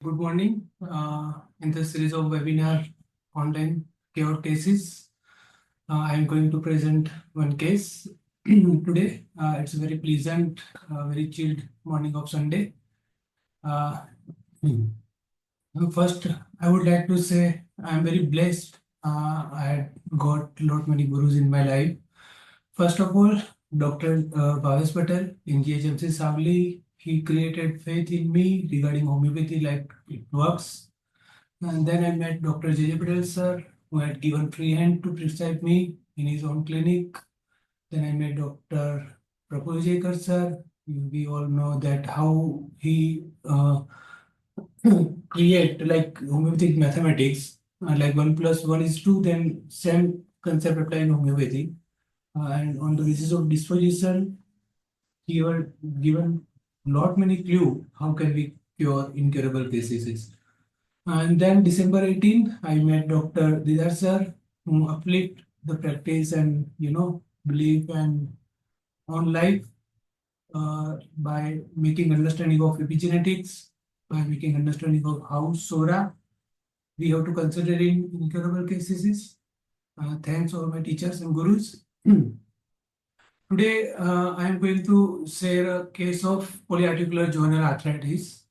Good morning. In this series of webinar online cure cases, I am going to present one case today. It's a very pleasant, very chilled morning of Sunday. Uh, First, I would like to say I am very blessed. I had got lot many gurus in my life. First of all, Dr. Bhavesh Patel in GHMC Savli, he created faith in me regarding homeopathy, like it works. And then I met Dr. J. J. Patel sir, who had given free hand to prescribe me in his own clinic. Then I met Dr. Prabhu Jekar sir. We all know that how he create like homeopathic mathematics, like 1 + 1 is 2, then same concept apply in homeopathy. And on the basis of disposition, he were given lot many clue how can we cure incurable cases. And then December 18, I met Dr. Didar sir, who uplift the practice and belief and on life by making understanding of epigenetics, by making understanding of how Sora we have to consider in incurable cases. Thanks all my teachers and gurus. Today, I am going to share a case of polyarticular juvenile arthritis.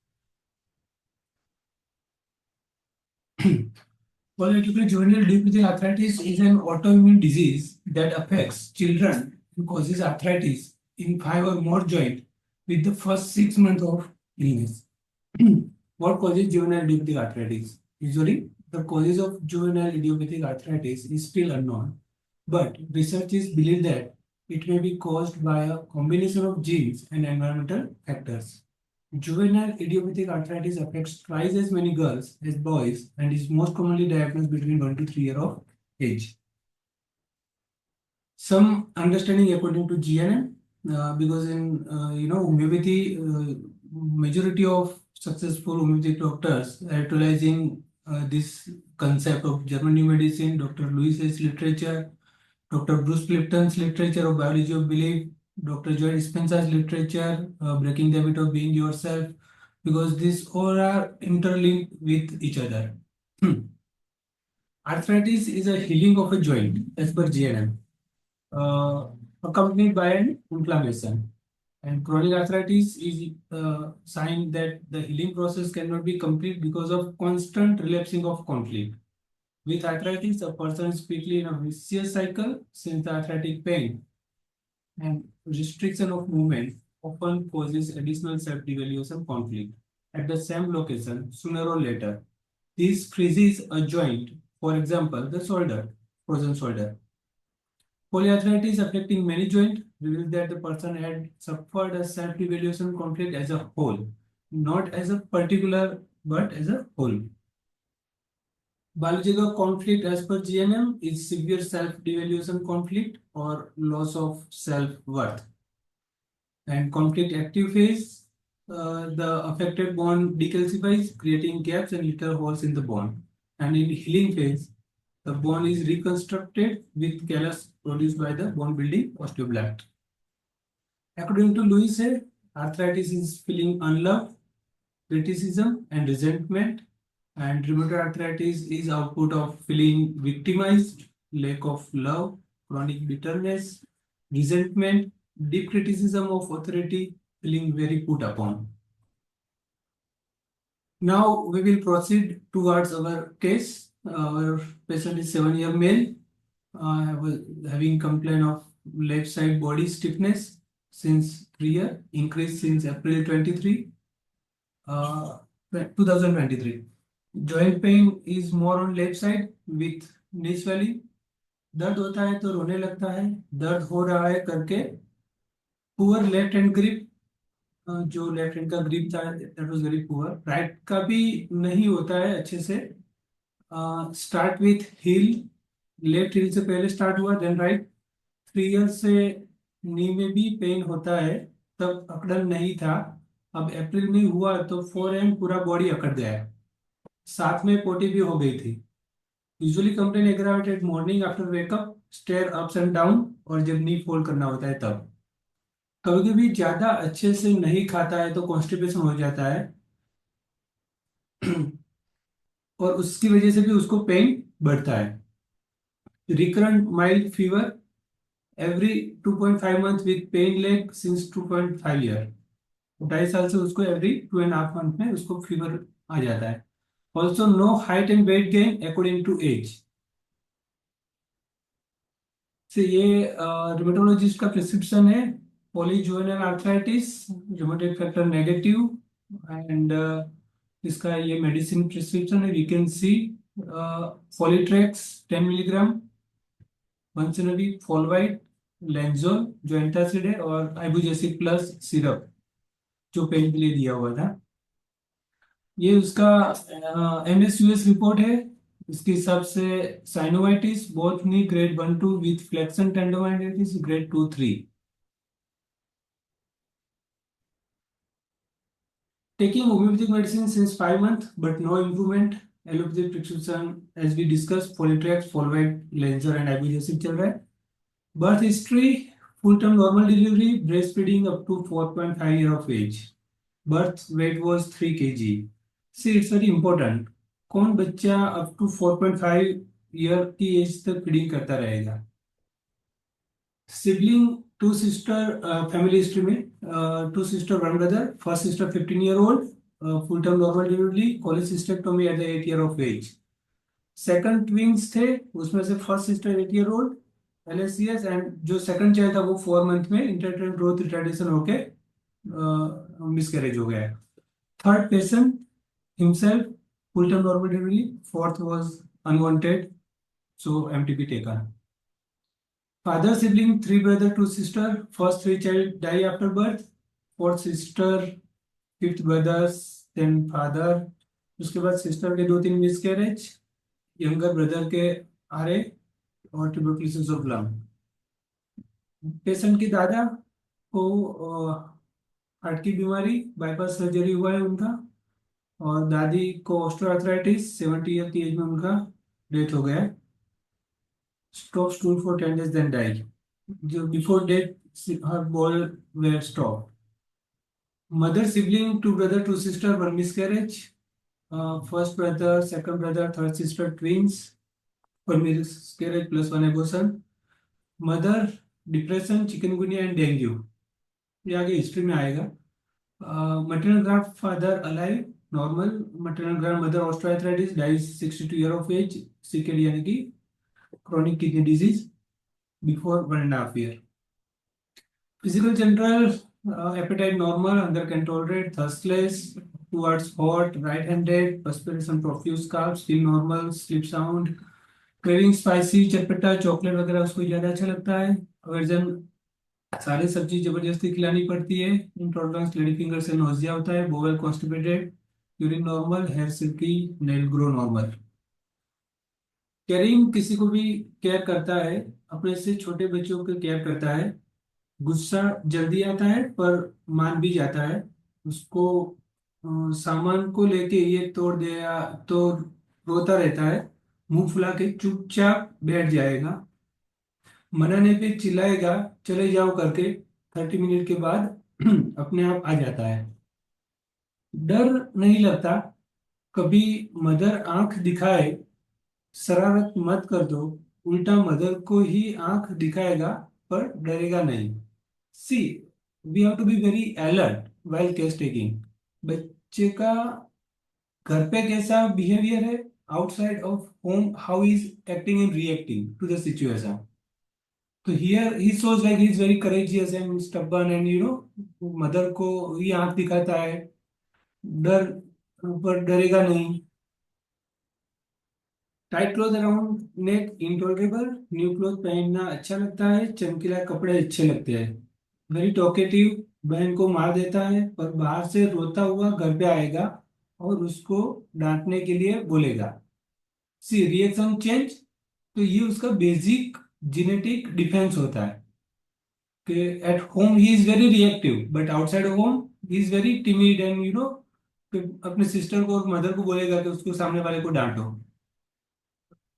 Polyarticular juvenile idiopathic arthritis is an autoimmune disease that affects children and causes arthritis in 5 or more joints with the first 6 months of illness. What causes juvenile idiopathic arthritis? Usually, the causes of juvenile idiopathic arthritis is still unknown, but researchers believe that it may be caused by a combination of genes and environmental factors. Juvenile idiopathic arthritis affects twice as many girls as boys and is most commonly diagnosed between 1 to 3 years of age. Some understanding according to GNM, because in homeopathy, majority of successful homeopathic doctors are utilizing this concept of German New Medicine, Dr. Lewis's literature, Dr. Bruce Lipton's literature of biology of belief, Dr. Joe Dispenza's literature, breaking the habit of being yourself, because these all are interlinked with each other. Arthritis is a healing of a joint as per GNM, accompanied by an inflammation. And chronic arthritis is a sign that the healing process cannot be complete because of constant relapsing of conflict. With arthritis, a person is quickly in a vicious cycle since the arthritic pain and restriction of movement often causes additional self-devaluation conflict at the same location sooner or later. This freezes a joint, for example, the shoulder, frozen shoulder. Polyarthritis affecting many joints reveals that the person had suffered a self-devaluation conflict as a whole, not as a particular, but as a whole. Biological conflict as per GNM is severe self-devaluation conflict or loss of self-worth. And conflict active phase, the affected bone decalcifies, creating gaps and little holes in the bone. And in healing phase, the bone is reconstructed with callus produced by the bone building osteoblast. According to Lewis, arthritis is feeling unloved, criticism, and resentment. And rheumatoid arthritis is output of feeling victimized, lack of love, chronic bitterness, resentment, deep criticism of authority, feeling very put upon. Now we will proceed towards our case. Our patient is 7-year male, having complaint of left side body stiffness since 3 years, increased since April 23, 2023. Joint pain is more on left side with knee swelling. दर्द होता है तो रोने लगता है, दर्द हो रहा है करके पुअर लेफ्ट हैंड ग्रिप, जो लेफ्ट हैंड का ग्रिप था that was very poor. Right का भी नहीं होता है अच्छे से. Start with heel, left heel से पहले स्टार्ट हुआ देन राइट. 3 इयर्स से नी में भी पेन होता है, तब अकड़न नहीं था. अब अप्रैल में हुआ तो 4 पूरा बॉडी अकड़ गया है, साथ में पोटी भी हो गई थी. Usually complain aggravated morning after wake up, stair ups and down, और जब नी फोल्ड करना होता है तब. कभी कभी ज्यादा अच्छे से नहीं खाता है तो कॉन्स्टिपेशन हो जाता है. और उसकी वजह से भी उसको पेन बढ़ता है। Recurrent mild fever every 2.5 month with pain leg since 2.5 year. 2.5 साल से उसको एवरी 2.5 मंथ में उसको फीवर आ जाता है। Also no height and weight gain according to age. से ये रिमेटोलॉजिस्ट का प्रिस्क्रिप्शन है। Polyzonal arthritis, rheumatoid factor negative, and इसका ये मेडिसिन प्रिस्क्रिप्शन है। We can see Folitrax 10 milligram once in a week, Folvite, Lanzol जो एंटासिड है, और आइबुजेसिक प्लस सिरप जो पेन के लिए दिया हुआ था। ये उसका MSUS रिपोर्ट है। इसके हिसाब से synovitis both knee grade 1-2 with flexion tendinitis grade 2-3। Taking homeopathic medicine since 5 months, but no improvement. Allopathic prescription, as we discussed, Folitrax, Folvite, Lenzer, and Ibugesic चल रहा है। Birth history, full term normal delivery, breastfeeding up to 4.5 year of age. Birth weight was 3 kg. See, it's very important. कौन बच्चा up to 4.5 year की age तक feeding करता रहेगा? Sibling, two sister, family history में two sister one brother, first sister 15 year old, full term normal delivery, cholecystectomy at the 8 year of age। Second twins थे, उसमें से first sister 8 year old, LSCS, and जो second child था वो 4 month में intrauterine growth retardation होके miscarriage हो गया। Third patient himself, full term normal delivery, fourth was unwanted, so MTP taken. Father sibling, three brother, two sister. First three child die after birth. Fourth sister, fifth brothers, then father. उसके बाद sister के 2-3 miscarriage, younger brother के आरे, और tuberculosis of lung. Patient के दादा को heart की बीमारी, बाईपास सर्जरी हुआ है उनका, और दादी को ऑस्टियोआर्थराइटिस, 70 ईयर की एज में उनका डेथ हो गया है। Stop stool for 10 days then die. Before death, her bowel were stopped. Mother sibling, two brother, two sister, one miscarriage. First brother, second brother, third sister, twins. One miscarriage plus one abortion. Mother depression, chikungunya and dengue. ये आगे history में आएगा। maternal grandfather alive, normal. Maternal grandmother osteoarthritis, dies 62 year of age, CKD यानी कि chronic kidney disease, before 1.5 year. Physical general, appetite normal, hunger can tolerate, thirstless, towards hot, right-handed, perspiration profuse, carbs feel normal, sleep sound, craving spicy, चटपटा, chocolate वगैरह उसको ज्यादा अच्छा लगता है। Aversion, सारी सब्जी जबरदस्ती खिलानी पड़ती है। इंटॉलरेंस, लेडी फिंगर से नोजिया होता है। Bowel constipated, urine normal, hair silky, nail grow normal. Caring, किसी को भी केयर करता है, अपने से छोटे बच्चों को केयर करता है। गुस्सा जल्दी आता है पर मान भी जाता है। उसको सामान को लेके ये तोड़ दिया तो रोता रहता है। मुंह फुला के चुपचाप बैठ जाएगा। मनाने पे चिल्लाएगा चले जाओ करके, 30 मिनट के बाद अपने आप आ जाता है। डर नहीं लगता। कभी मदर आंख दिखाए, शरारत मत कर दो, उल्टा मदर को ही आंख दिखाएगा पर डरेगा नहीं। See, we have to be very alert while case taking. बच्चे का घर पे कैसा बिहेवियर है, outside of home how is acting and reacting to the situation. तो here he shows like he is very courageous and stubborn, and mother को ही आंख दिखाता है, डर पर डरेगा नहीं। Tight cloth around neck intolerable, new cloth पहनना अच्छा लगता है, चमकीला कपड़े अच्छे लगते हैं। वेरी टॉकेटिव, बहन को मार देता है पर बाहर से रोता हुआ घर पे आएगा और उसको डांटने के लिए बोलेगा। सी, रिएक्शन चेंज, तो ये उसका बेसिक जेनेटिक डिफेंस होता है कि at home he is very reactive but outside home he is very timid, and अपने सिस्टर को और मदर को बोलेगा कि उसको सामने वाले को डांटो।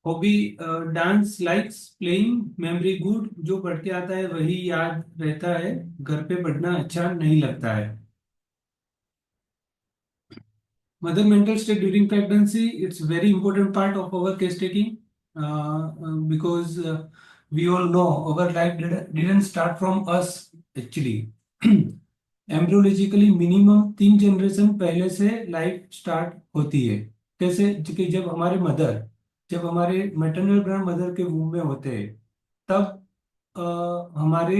Hobby, dance, likes playing, memory good, जो पढ़ के आता है वही याद रहता है, घर पे पढ़ना अच्छा नहीं लगता है। Mother mental state during pregnancy, it's very important part of our case taking, because we all know our life didn't start from us actually. Embryologically minimum 3 generation पहले से लाइफ स्टार्ट होती है। कैसे कि जब हमारे मदर, जब हमारे मैटरनल ग्रैंड मदर के वूम में होते हैं, तब हमारे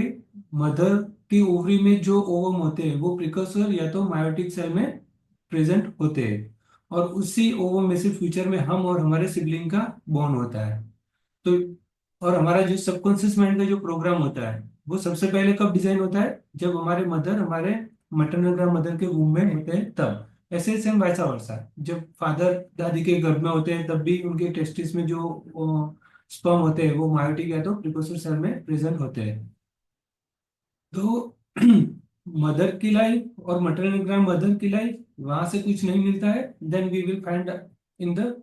मदर की ओवरी में जो ओवम होते हैं वो प्रिकर्सर या तो मायोटिक सेल में प्रेजेंट होते हैं, और उसी ओवम में से फ्यूचर में हम और हमारे सिबलिंग का बॉर्न होता है। तो और हमारा जो सबकॉन्शियस माइंड का जो प्रोग्राम होता है वो सबसे पहले कब डिजाइन होता है, जब हमारे मदर हमारे मैटरनल ग्रैंड मदर के वूम में होते हैं तब। ऐसे सेम वैसा वर्सा, जब फादर दादी के गर्भ में होते हैं तब भी उनके टेस्टिस में जो स्पर्म होते हैं वो मायोटिक या तो प्रिकोसर सेल में प्रेजेंट होते हैं। तो मदर की लाइफ और मैटरनल ग्रैंड मदर की लाइफ वहां से कुछ नहीं मिलता है, then we will find in the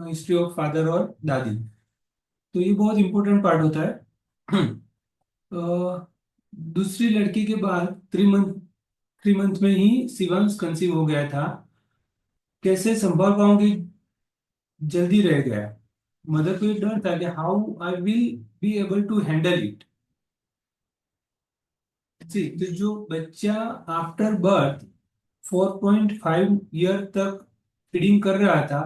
history of father और दादी। तो ये बहुत इंपॉर्टेंट पार्ट होता है। अ, दूसरी लड़की के बाद 3 मंथ में ही शिवांश कंसीव हो गया था। कैसे संभाल पाऊंगी, जल्दी रह गया। मदर को ये डर था कि how I will be able to handle it. जी, तो जो बच्चा आफ्टर बर्थ 4.5 ईयर तक फीडिंग कर रहा था,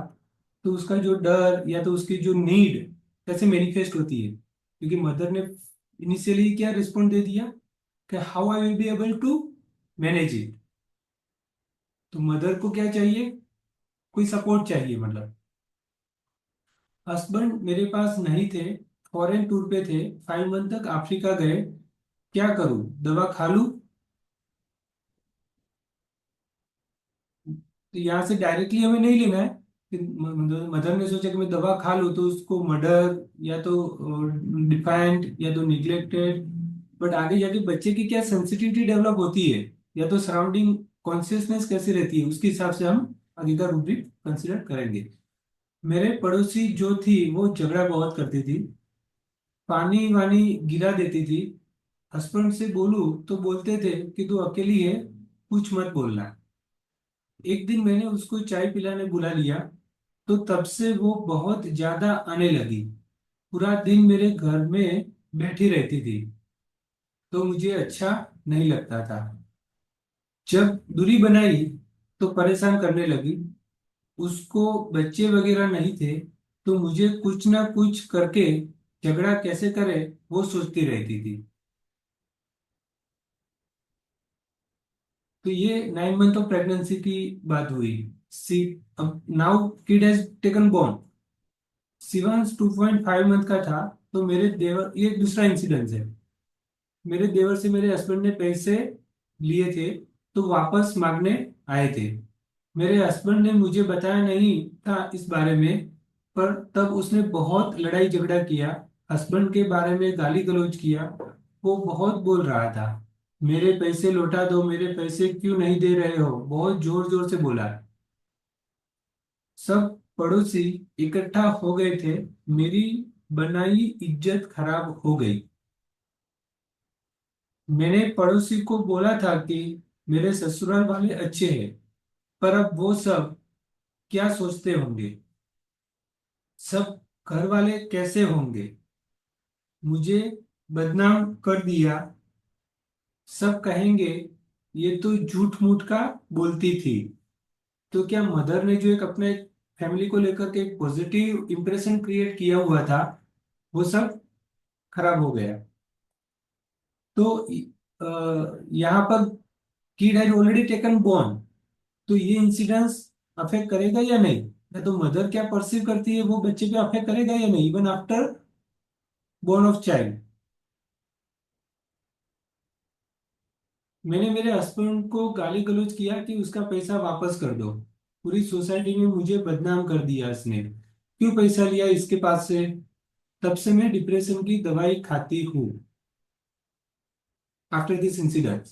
तो उसका जो डर या तो उसकी जो नीड कैसे मैनिफेस्ट होती है, क्योंकि मदर ने इनिशियली क्या रिस्पॉन्ड दे दिया कि how I will be able to manage it. तो मदर को क्या चाहिए, कोई सपोर्ट चाहिए मतलब। हस्बैंड मेरे पास नहीं थे, फॉरेन टूर पे थे, 5 मंथ तक अफ्रीका गए, क्या करूं, दवा खा लूं। तो यहाँ से डायरेक्टली हमें नहीं लेना है कि मदर ने सोचा कि मैं दवा खा लूं तो उसको मर्डर या तो डिफाइंड या तो निग्लेक्टेड। बट आगे जाके बच्चे की क्या सेंसिटिविटी डेवलप होती है या तो सराउंडिंग कॉन्शियसनेस कैसी रहती है, उसके हिसाब से हम आगे का रूब्रिक कंसिडर करेंगे। मेरे पड़ोसी जो थी वो झगड़ा बहुत करती थी, पानी वानी गिरा देती थी। हस्बैंड से बोलूं तो बोलते थे कि तू अकेली है, कुछ मत बोलना। एक दिन मैंने उसको चाय पिलाने बुला लिया, तो तब से वो बहुत ज्यादा आने लगी। पूरा दिन मेरे घर में बैठी रहती थी, तो मुझे अच्छा नहीं लगता था। जब दूरी बनाई तो परेशान करने लगी। उसको बच्चे वगैरह नहीं थे, तो मुझे कुछ ना कुछ करके झगड़ा कैसे करे वो सोचती रहती थी। तो ये 9 मंथ ऑफ प्रेगनेंसी की बात हुई। सी, अब now kid has taken born. Shivansh 2.5 month का था, तो मेरे देवर, ये दूसरा इंसिडेंस है। मेरे देवर से मेरे हस्बैंड ने पैसे लिए थे, तो वापस मांगने आए थे। मेरे हस्बैंड ने मुझे बताया नहीं था इस बारे में, पर तब उसने बहुत लड़ाई झगड़ा किया, हस्बैंड के बारे में गाली गलौज किया। वो बहुत बोल रहा था, मेरे पैसे लौटा दो, मेरे पैसे क्यों नहीं दे रहे हो, बहुत जोर जोर से बोला। सब पड़ोसी इकट्ठा हो गए थे, मेरी बनाई इज्जत खराब हो गई। मैंने पड़ोसी को बोला था कि मेरे ससुराल वाले अच्छे हैं, पर अब वो सब क्या सोचते होंगे, सब घर वाले कैसे होंगे, मुझे बदनाम कर दिया। सब कहेंगे ये तो झूठ मूठ का बोलती थी। तो क्या मदर ने जो एक अपने फैमिली को लेकर के एक पॉजिटिव इंप्रेशन क्रिएट किया हुआ था, वो सब खराब हो गया। तो यहाँ पर kid has already taken born, तो ये इंसिडेंस अफेक्ट करेगा या नहीं, या तो मदर क्या परसीव करती है वो बच्चे पे अफेक्ट करेगा या नहीं, even after born of child. मैंने मेरे हस्बैंड को गाली गलौज किया कि उसका पैसा वापस कर दो, पूरी सोसाइटी में मुझे बदनाम कर दिया इसने, क्यों पैसा लिया इसके पास से। तब से मैं डिप्रेशन की दवाई खाती हूँ आफ्टर दिस इंसिडेंट।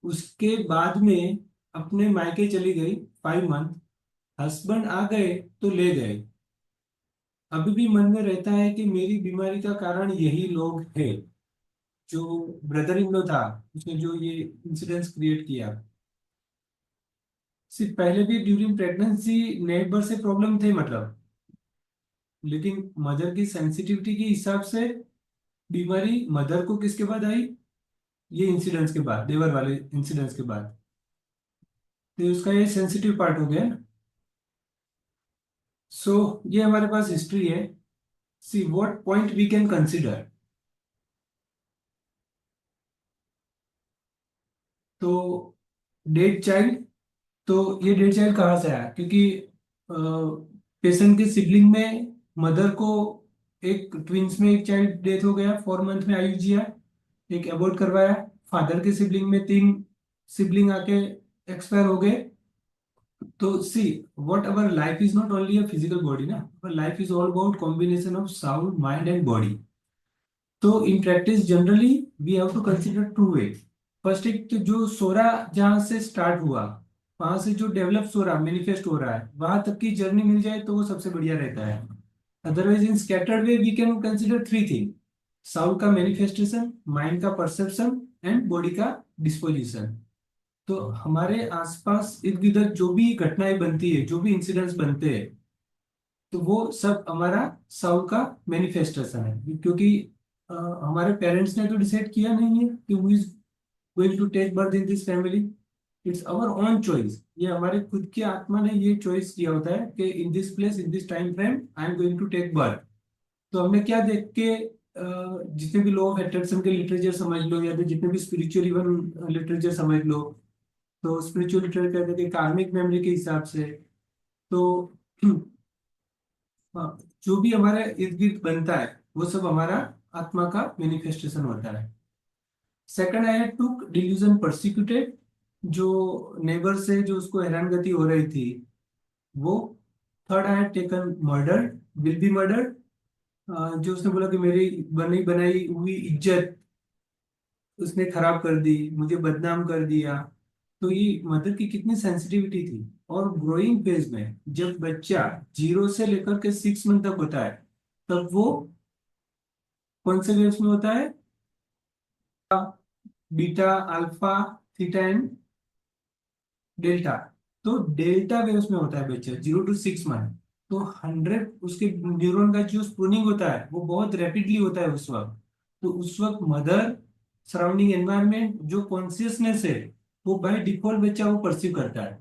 उसके बाद में अपने मायके चली गई 5 मंथ। हस्बैंड आ गए तो ले गए। अभी भी मन में रहता है कि मेरी बीमारी का कारण यही लोग हैं, जो ब्रदर इन लॉ था उसने जो ये इंसिडेंस क्रिएट किया। सिर्फ पहले भी ड्यूरिंग प्रेगनेंसी नेबर से प्रॉब्लम थे मतलब, लेकिन मदर की सेंसिटिविटी के हिसाब से बीमारी मदर को किसके बाद आई, ये इंसिडेंट्स के बाद, लेबर वाले इंसिडेंट्स के बाद। तो उसका ये सेंसिटिव पार्ट हो गया। सो ये हमारे पास हिस्ट्री है। See what point we can consider. तो डेड चाइल्ड, तो ये डेड चाइल्ड कहाँ से आया, क्योंकि पेशेंट के सिबलिंग में मदर को एक ट्विंस में एक चाइल्ड डेथ हो गया, 4 मंथ में आयुजिया, एक अबॉर्ट करवाया। फादर के सिबलिंग में 3 सिबलिंग आके एक्सपायर हो गए। तो see what our life is not only a physical body ना, our life is all about combination of sound mind and body. तो in practice generally we have to consider two way. First, एक तो जो सोरा जहां से start हुआ, वहां से जो डेवलप सोरा मैनिफेस्ट हो रहा है, वहां तक की जर्नी मिल जाए तो वो सबसे बढ़िया रहता है। Otherwise in scattered way we can consider 3 thing: sound का मैनिफेस्टेशन, माइंड का परसेप्शन एंड बॉडी का डिस्पोजिशन। तो हमारे आसपास इर्द गिर्द जो भी घटनाएं बनती है, जो भी इंसिडेंट्स बनते हैं, तो वो सब हमारा साउंड का मैनिफेस्टेशन है। क्योंकि हमारे पेरेंट्स ने तो डिसाइड किया नहीं है कि who is going to take birth in this family. It's our own choice. ये हमारे खुद की आत्मा ने ये चॉइस किया होता है कि in this place in this time frame I am going to take birth. तो हमने क्या देख के जितने भी लॉ ऑफ अट्रैक्शन के लिटरेचर समझ लो, या फिर जितने भी स्पिरिचुअल इवन लिटरेचर समझ लो, तो स्पिरिचुअल लिटरेचर कहते हैं कि कार्मिक मेमोरी के हिसाब से। तो हाँ, जो भी हमारे इर्द गिर्द बनता है वो सब हमारा आत्मा का मैनिफेस्टेशन होता है। सेकंड आया टुक डिल्यूजन परसिक्यूटेड, जो नेबर से जो उसको हैरानगति हो रही थी वो। थर्ड आया taken murder, will be murder, जो उसने बोला कि मेरी बनी बनाई हुई इज्जत उसने खराब कर दी, मुझे बदनाम कर दिया। तो ये मदर की कितनी सेंसिटिविटी थी। और ग्रोइंग फेज में जब बच्चा 0 से लेकर के 6 मंथ तक होता है, तब वो कौन से वेव्स में होता है, beta, alpha, theta and delta. तो डेल्टा वेव्स में होता है बच्चा 0 to 6 मंथ। तो 100 उसके न्यूरॉन का जो स्पूनिंग होता है वो बहुत रैपिडली होता है उस वक्त। तो उस वक्त मदर, सराउंडिंग एनवायरनमेंट, जो कॉन्शियसनेस है, वो बाय डिफॉल्ट बच्चा वो परसीव करता है।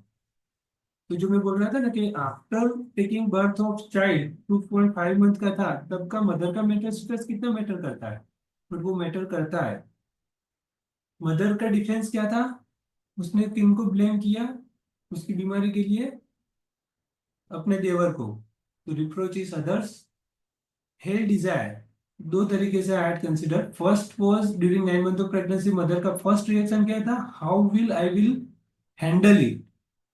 तो जो मैं बोल रहा था ना कि after taking birth of child 2.5 month का था, तब का मदर का मेंटल स्ट्रेस कितना मैटर करता है, बट वो मैटर करता है। मदर का डिफेंस क्या था, उसने किनको ब्लेम किया उसकी बीमारी के लिए, अपने देवर को। तो reproach is others, hell desire. दो तरीके से I consider. First was during 9 month of pregnancy, mother का फर्स्ट रिएक्शन क्या था, how will I will handle it.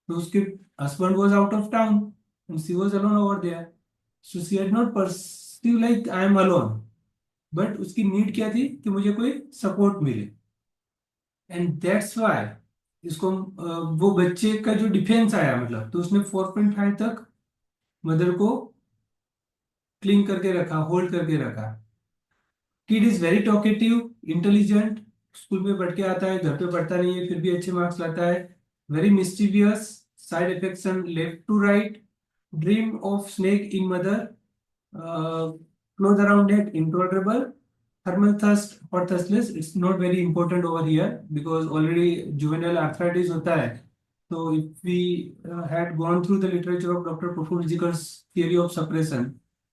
तो उसके husband was out of town and she was alone over there, so she had not perceive like I am alone, but उसकी need क्या थी कि मुझे कोई सपोर्ट मिले। एंड दैट्स व्हाई इसको वो बच्चे का जो डिफेंस आया मतलब, तो उसने 4.5 तक मदर को क्लिंग करके रखा, होल्ड करके रखा। Kid is very talkative, intelligent, school में पढ़ के आता है, घर पे पढ़ता नहीं है फिर भी अच्छे मार्क्स लाता है। Very mischievous, side affection left to right, dream of snake in mother, close around neck intolerable, thermal thirst or thirstless, it's not very important over here because already juvenile arthritis होता है। तो if we had gone through the literature of Dr. Praful Jikar's theory of suppression,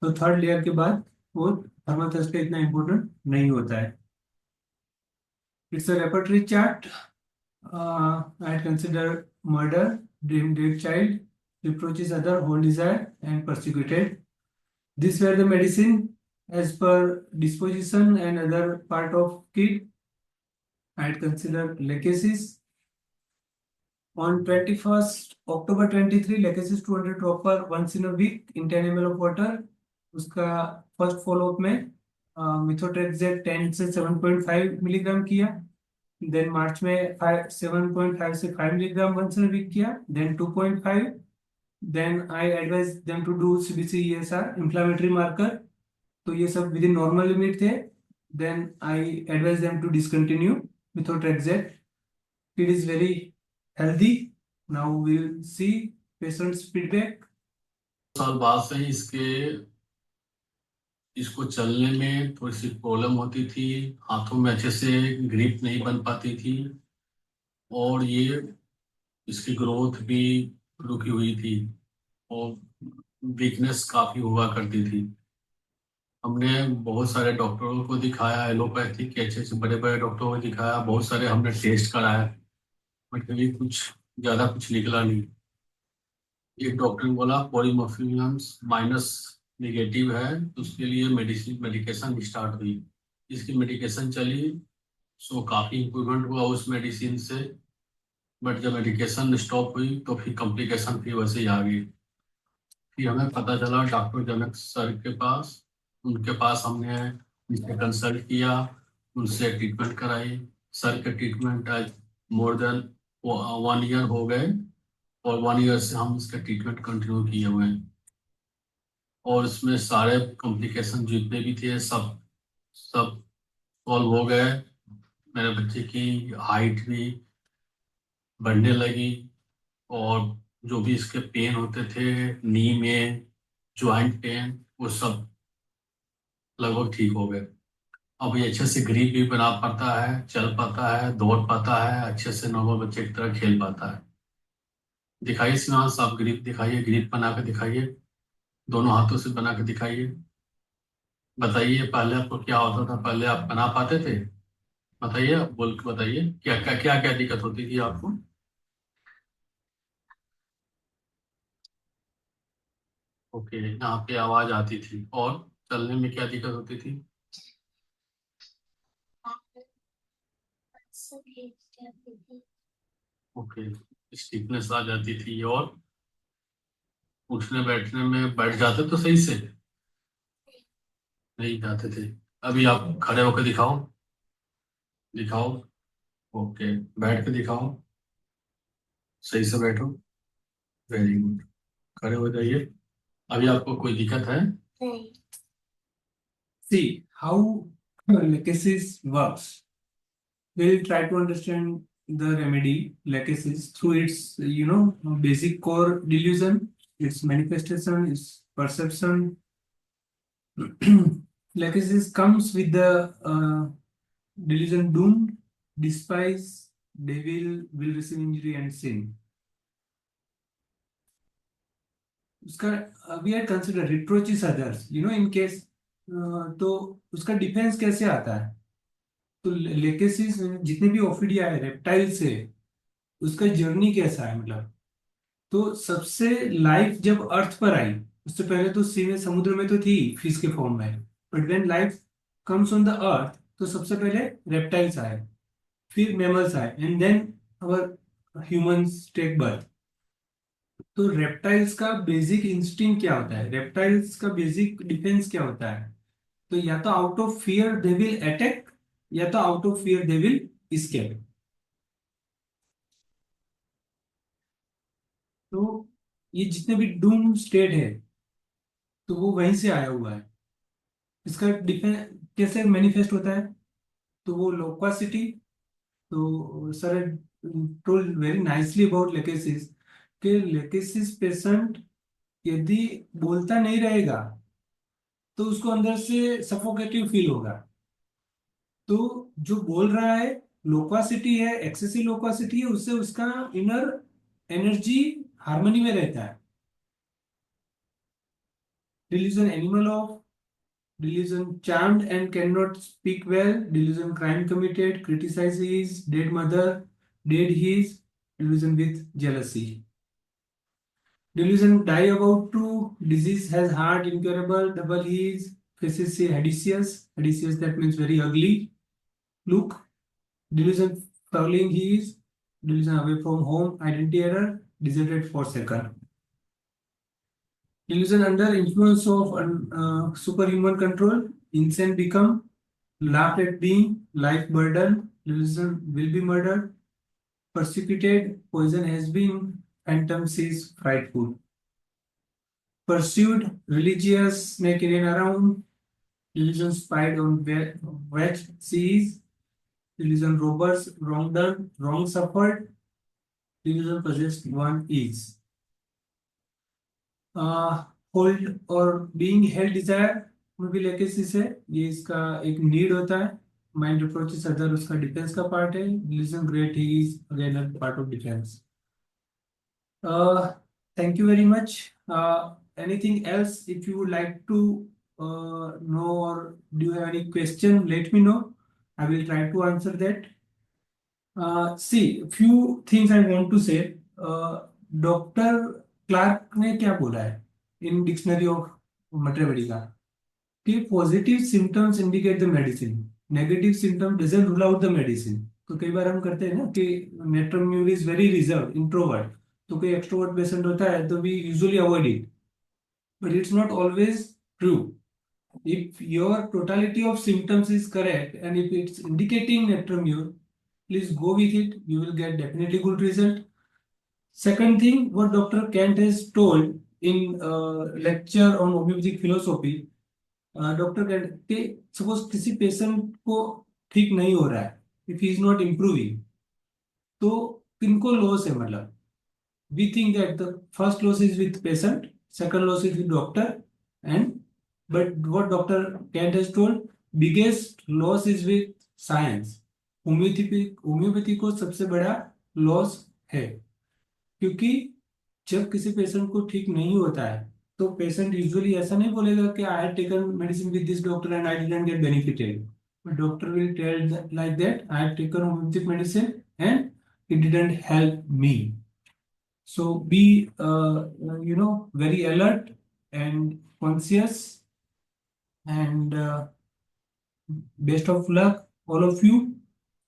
तो third layer के बाद वो thermal thirst का इतना important नहीं होता है। It's a repertory chart. I consider murder, dream dead child, reproaches other, whole desire and persecuted. These were the medicine as per disposition and other part of kid. I'd consider legacies. On 21st October 23, legacies 200 dropper once in a week in 10 ml of water. उसका first follow up में methotrexate 10 से 7.5 milligram किया। Then मार्च में 7.5 से 5 milligram once in week किया, then 2.5। Then I advise them to do CBC ESR inflammatory marker. तो ये सब विद इन नॉर्मल लिमिट थे। Then I advise them to discontinue methotrexate. It is very healthy Now we will see patient's feedback. साल बाद से ही इसको चलने में थोड़ी सी प्रॉब्लम होती थी, हाथों में अच्छे से ग्रिप नहीं बन पाती थी, और ये इसकी ग्रोथ भी रुकी हुई थी, और वीकनेस काफी हुआ करती थी। हमने बहुत सारे डॉक्टरों को दिखाया, एलोपैथिक के अच्छे अच्छे बड़े बड़े डॉक्टरों को दिखाया, बहुत सारे हमने टेस्ट कराया, बट कभी कुछ ज्यादा कुछ निकला नहीं। एक डॉक्टर ने बोला पॉलीमॉर्फिज्म माइनस नेगेटिव है, तो उसके लिए मेडिकेशन स्टार्ट हुई। इसकी मेडिकेशन चली, सो काफी इम्प्रूवमेंट हुआ उस मेडिसिन से। बट जब मेडिकेशन स्टॉप हुई तो फिर कॉम्प्लिकेशन फिर वैसे ही आ गई। फिर हमें पता चला डॉक्टर जनक सर के पास, उनके पास हमने उनसे कंसल्ट किया, उनसे ट्रीटमेंट कराई। सर के ट्रीटमेंट आज मोर देन 1 ईयर हो गए, और 1 ईयर से हम इसका ट्रीटमेंट कंटिन्यू किए हुए हैं, और इसमें सारे कॉम्प्लिकेशन जितने भी थे सब सब सॉल्व हो गए। मेरे बच्चे की हाइट भी बढ़ने लगी, और जो भी इसके पेन होते थे नी में, ज्वाइंट पेन, वो सब लगभग ठीक हो गए। अब ये अच्छे से ग्रिप भी बना पाता है, चल पाता है, दौड़ पाता है, अच्छे से नॉर्मल बच्चे की तरह खेल पाता है। दिखाइए शिवांश, आप ग्रिप दिखाइए, ग्रिप बना के दिखाइए, दोनों हाथों से बना के दिखाइए। बताइए पहले आपको क्या होता था, पहले आप बना पाते थे? बताइए, आप बोल के बताइए क्या क्या क्या क्या दिक्कत होती थी आपको। ओके, यहाँ पे आवाज आती थी, और चलने में क्या दिक्कत होती थी? ओके, स्टिफनेस आ जाती थी, और उठने बैठने में बैठ जाते तो सही से नहीं जाते थे। अभी आप खड़े होकर दिखाओ, दिखाओ। ओके, बैठ के दिखाओ, सही से बैठो। वेरी गुड, खड़े हो जाइए। अभी आपको कोई दिक्कत है? See how lachesis works. We'll try to understand the remedy lachesis through its basic core delusion, its manifestation, its perception. Lachesis comes with the delusion doomed, despise, devil, will receive injury and sin. उसका we are consider reproaches others in case, तो उसका defence कैसे आता है? तो lachesis जितने भी Ophidia है रेप्टाइल से, उसका जर्नी कैसा है मतलब? तो सबसे लाइफ जब अर्थ पर आई, उससे पहले तो सी में समुद्र में तो थी फिश के फॉर्म में, but when life comes on the earth तो सबसे पहले रेप्टाइल्स आए, फिर मैमल्स आए, and then our humans take birth. तो रेप्टाइल्स का बेसिक इंस्टिंक्ट क्या होता है, रेप्टाइल्स का बेसिक डिफेंस क्या होता है? तो या तो out of fear they will attack, या तो out of fear they will escape। तो ये जितने भी डूम स्टेट है, तो वो वहीं से आया हुआ है। इसका डिफेंस कैसे मैनिफेस्ट होता है? तो वो लोक्वासिटी, तो sir told very nicely about lachesis, कि लेकेसिस पेशेंट यदि बोलता नहीं रहेगा तो उसको अंदर से सफोकेटिव फील होगा। तो जो बोल रहा है, लोक्वासिटी है, एक्सेसिव लोक्वासिटी है, उससे उसका इनर एनर्जी हार्मनी में रहता है। Delusion animal of, delusion charmed and cannot speak well, delusion crime committed, criticize his dead mother, dead his, delusion with jealousy. Delusion die about to, disease has heart incurable, double his, faces say Odysseus, Odysseus that means very ugly look. Delusion fouling his, delusion away from home, identity error, deserted for second. Delusion under influence of superhuman control, insane become, laughed at being, life burden, delusion will be murdered, persecuted, poison has been, phantom sees frightful. Pursued, religious, snake ran around, delusion spied on wet seas, delusion robbers, wrong done, wrong suffered, division possessed one is hold और being held desire में भी लेके से ये इसका एक need होता है. Mind approaches other उसका डिफेंस का पार्ट है. Listen great he is again a part of defense. Thank you very much. Anything else if you would like to know, or do you have any question, let me know. I will try to answer that. See, few things I want to say. Doctor Clarke ने क्या बोला है in dictionary of mathematica कि positive symptoms indicate the medicine, negative symptom doesn't rule out the medicine. तो कई बार हम करते हैं ना कि natrum mur is very reserve introvert, तो कोई एक्सट्रोवर्ट पेशेंट होता है तो we usually avoid it, but it's not always true. If your totality of symptoms is correct and if it's indicating netromure, please go with it. You will get definitely good result. Second thing, what Dr. Kent has told in lecture on homeopathic philosophy, doctor कहते suppose किसी patient को ठीक नहीं हो रहा है, if he is not improving, तो किनको लॉस है, मतलब we think that the first loss is with patient, second loss is with doctor, and but what doctor can't has told, biggest loss is with science. Homeopathy को सबसे बड़ा loss है, क्योंकि जब किसी पेशेंट को ठीक नहीं होता है तो पेशेंट यूजुअली ऐसा नहीं बोलेगा कि I had taken medicine with this doctor and I didn't get benefited. But doctor will tell like that, I had taken homeopathic medicine and it didn't help me. So be very alert and conscious, and best of luck all of you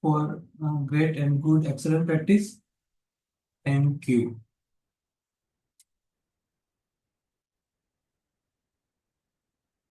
for great and good excellent practice. Thank you.